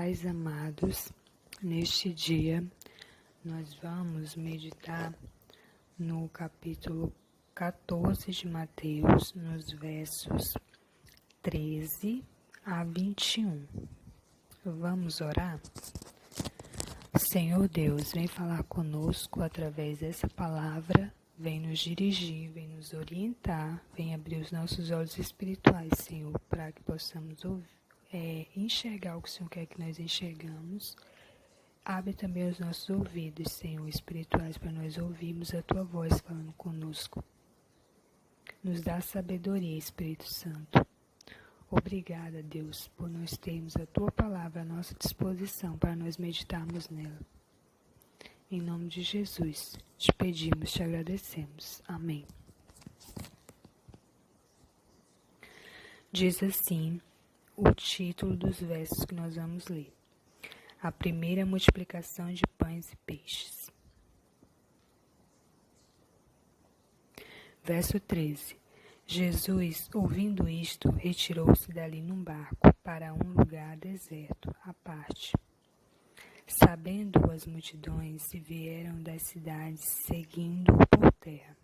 Pais amados, neste dia nós vamos meditar no capítulo 14 de Mateus, nos versos 13 a 21. Vamos orar? Senhor Deus, vem falar conosco através dessa palavra, vem nos dirigir, vem nos orientar, vem abrir os nossos olhos espirituais, Senhor, para que possamos enxergar o que o Senhor quer que nós enxergamos. Abre também os nossos ouvidos, Senhor, espirituais, para nós ouvirmos a Tua voz falando conosco. Nos dá sabedoria, Espírito Santo. Obrigada, Deus, por nós termos a Tua palavra à nossa disposição para nós meditarmos nela. Em nome de Jesus, te pedimos, te agradecemos. Amém. Diz assim o título dos versos que nós vamos ler. A primeira multiplicação de pães e peixes. Verso 13. Jesus, ouvindo isto, retirou-se dali num barco para um lugar deserto, à parte. Sabendo as multidões, vieram das cidades, seguindo-o por terra.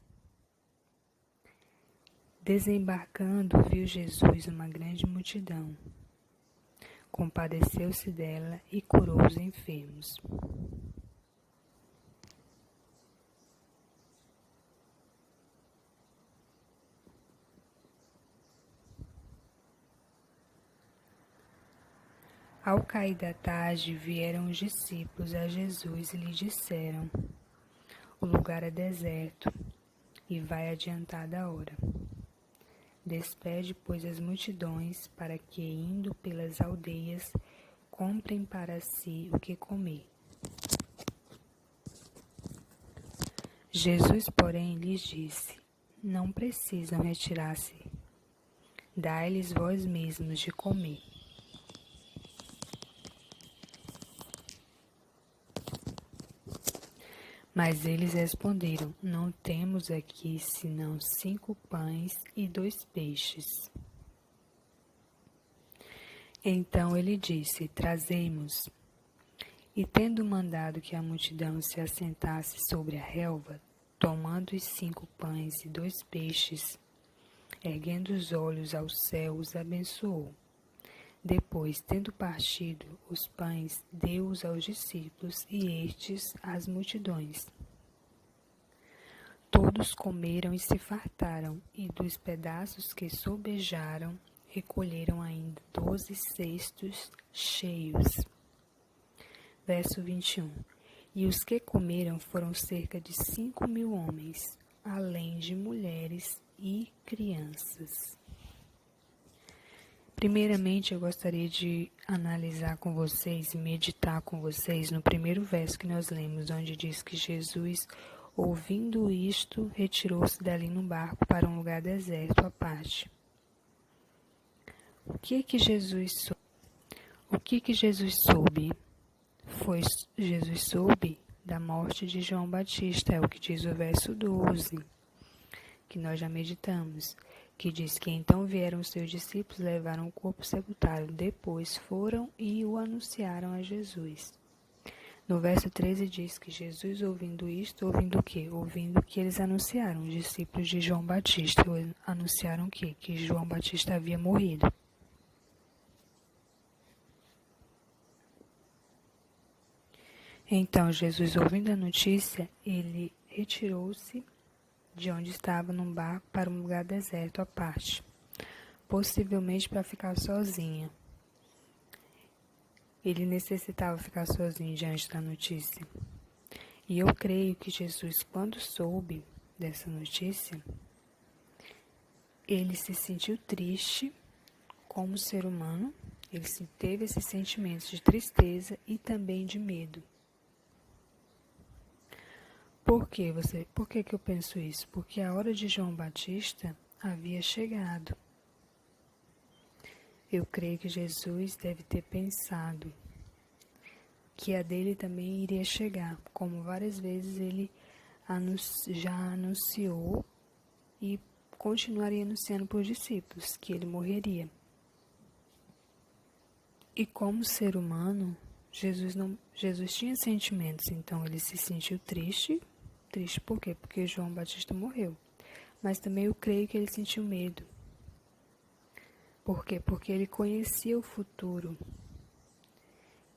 Desembarcando, viu Jesus uma grande multidão. Compadeceu-se dela e curou os enfermos. Ao cair da tarde, vieram os discípulos a Jesus e lhe disseram: o lugar é deserto e vai adiantada a hora. Despede, pois, as multidões, para que, indo pelas aldeias, comprem para si o que comer. Jesus, porém, lhes disse: não precisam retirar-se. Dai-lhes vós mesmos de comer. Mas eles responderam: não temos aqui senão 5 pães e 2 peixes. Então ele disse: trazei-mos. E tendo mandado que a multidão se assentasse sobre a relva, tomando os 5 pães e 2 peixes, erguendo os olhos ao céu, os abençoou. Depois, tendo partido os pães, deu-os aos discípulos e estes às multidões. Todos comeram e se fartaram, e dos pedaços que sobejaram, recolheram ainda 12 cestos cheios. Verso 21. E os que comeram foram cerca de 5.000 homens, além de mulheres e crianças. Primeiramente, eu gostaria de analisar com vocês, meditar com vocês no primeiro verso que nós lemos, onde diz que Jesus, ouvindo isto, retirou-se dali no barco para um lugar deserto à parte. O que Jesus soube? Jesus soube da morte de João Batista, é o que diz o verso 12, que nós já meditamos, que diz que então vieram os seus discípulos, levaram o corpo sepultado, depois foram e o anunciaram a Jesus. No verso 13 diz que Jesus, ouvindo isto, ouvindo o quê? Ouvindo que eles anunciaram, os discípulos de João Batista, anunciaram o quê? Que João Batista havia morrido. Então, Jesus, ouvindo a notícia, ele retirou-se de onde estava num barco para um lugar deserto à parte, possivelmente para ficar sozinho. Ele necessitava ficar sozinho diante da notícia. E eu creio que Jesus, quando soube dessa notícia, ele se sentiu triste como ser humano, ele teve esses sentimentos de tristeza e também de medo. Por que eu penso isso? Porque a hora de João Batista havia chegado. Eu creio que Jesus deve ter pensado que a dele também iria chegar, como várias vezes ele já anunciou e continuaria anunciando para os discípulos que ele morreria. E como ser humano, Jesus tinha sentimentos, então ele se sentiu triste. Triste por quê? Porque João Batista morreu. Mas também eu creio que ele sentiu medo. Por quê? Porque ele conhecia o futuro.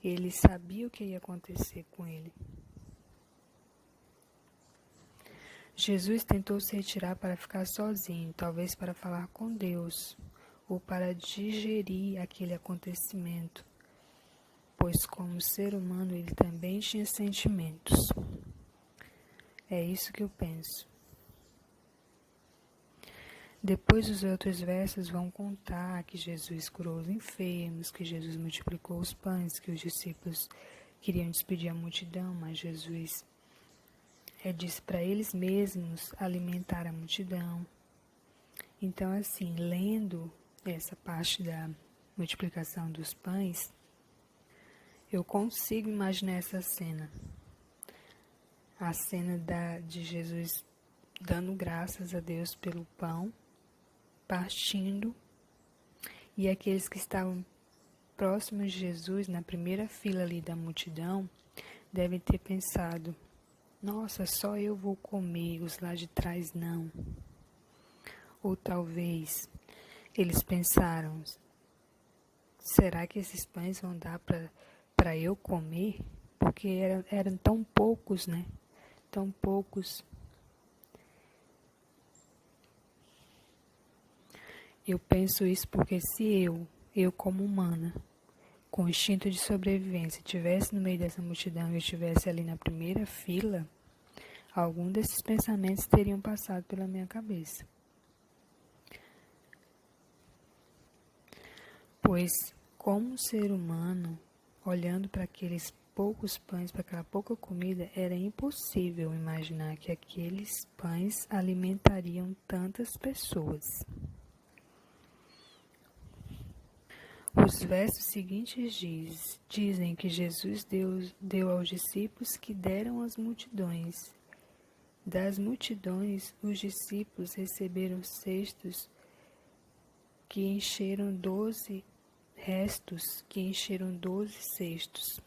Ele sabia o que ia acontecer com ele. Jesus tentou se retirar para ficar sozinho, talvez para falar com Deus, ou para digerir aquele acontecimento, pois como ser humano ele também tinha sentimentos. É isso que eu penso. Depois os outros versos vão contar que Jesus curou os enfermos, que Jesus multiplicou os pães, que os discípulos queriam despedir a multidão, mas Jesus disse para eles mesmos alimentar a multidão. Então, assim, lendo essa parte da multiplicação dos pães, eu consigo imaginar essa cena. A cena de Jesus dando graças a Deus pelo pão, partindo, e aqueles que estavam próximos de Jesus, na primeira fila ali da multidão, devem ter pensado: nossa, só eu vou comer, os lá de trás não. Ou talvez eles pensaram: será que esses pães vão dar para eu comer? Porque eram tão poucos, né? Tão poucos. Eu penso isso porque se eu como humana, com instinto de sobrevivência, estivesse no meio dessa multidão e eu estivesse ali na primeira fila, algum desses pensamentos teriam passado pela minha cabeça. Pois, como ser humano, olhando para aqueles poucos pães, para aquela pouca comida, era impossível imaginar que aqueles pães alimentariam tantas pessoas. Os versos seguintes dizem que Jesus deu aos discípulos que deram às multidões. Das multidões, os discípulos receberam cestos que encheram 12 restos, que encheram 12 cestos.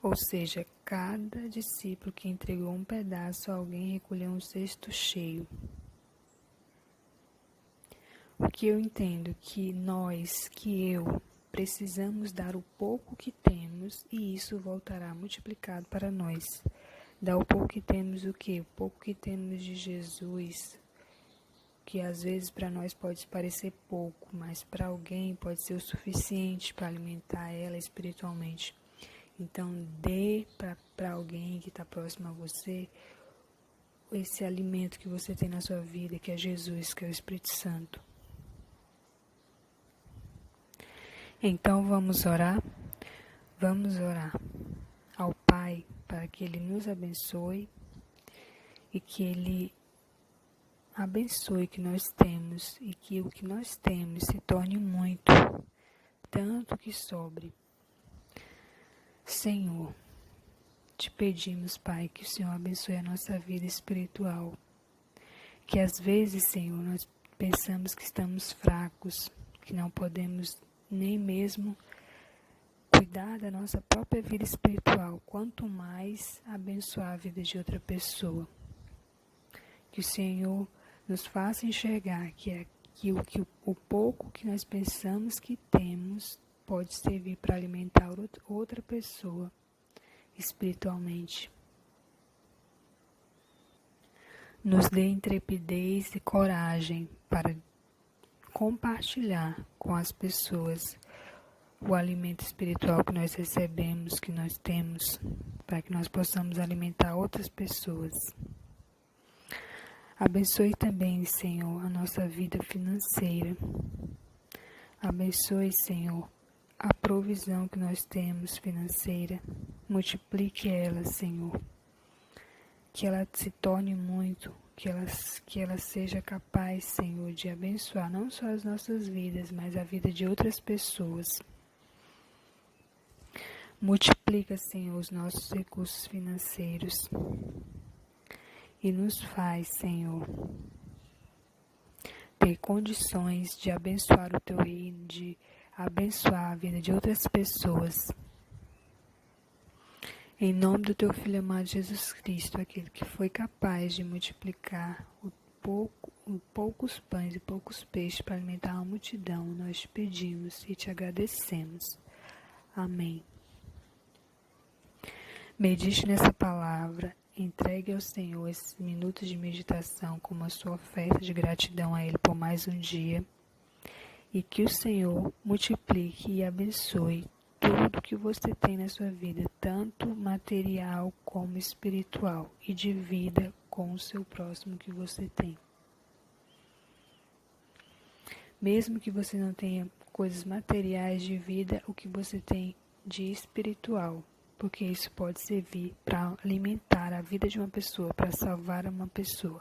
Ou seja, cada discípulo que entregou um pedaço, alguém recolheu um cesto cheio. O que eu entendo que eu, precisamos dar o pouco que temos e isso voltará multiplicado para nós. Dar o pouco que temos o quê? O pouco que temos de Jesus, que às vezes para nós pode parecer pouco, mas para alguém pode ser o suficiente para alimentar ela espiritualmente. Então, dê para alguém que está próximo a você esse alimento que você tem na sua vida, que é Jesus, que é o Espírito Santo. Então, vamos orar? Vamos orar ao Pai para que Ele nos abençoe e que Ele abençoe o que nós temos e que o que nós temos se torne muito, tanto que sobre. Senhor, te pedimos, Pai, que o Senhor abençoe a nossa vida espiritual. Que às vezes, Senhor, nós pensamos que estamos fracos, que não podemos nem mesmo cuidar da nossa própria vida espiritual, quanto mais abençoar a vida de outra pessoa. Que o Senhor nos faça enxergar que o pouco que nós pensamos que temos pode servir para alimentar outra pessoa espiritualmente. Nos dê intrepidez e coragem para compartilhar com as pessoas o alimento espiritual que nós recebemos, que nós temos, para que nós possamos alimentar outras pessoas. Abençoe também, Senhor, a nossa vida financeira. Abençoe, Senhor, a provisão que nós temos financeira. Multiplique ela, Senhor. Que ela se torne muito, que ela seja capaz, Senhor, de abençoar não só as nossas vidas, mas a vida de outras pessoas. Multiplica, Senhor, os nossos recursos financeiros e nos faz, Senhor, ter condições de abençoar o Teu reino, de abençoar a vida de outras pessoas. Em nome do teu Filho amado Jesus Cristo, aquele que foi capaz de multiplicar poucos pães e poucos peixes para alimentar uma multidão, nós te pedimos e te agradecemos. Amém. Medite nessa palavra, entregue ao Senhor esses minutos de meditação como a sua oferta de gratidão a Ele por mais um dia, e que o Senhor multiplique e abençoe tudo que você tem na sua vida, tanto material como espiritual, e de vida com o seu próximo que você tem. Mesmo que você não tenha coisas materiais de vida, o que você tem de espiritual, porque isso pode servir para alimentar a vida de uma pessoa, para salvar uma pessoa.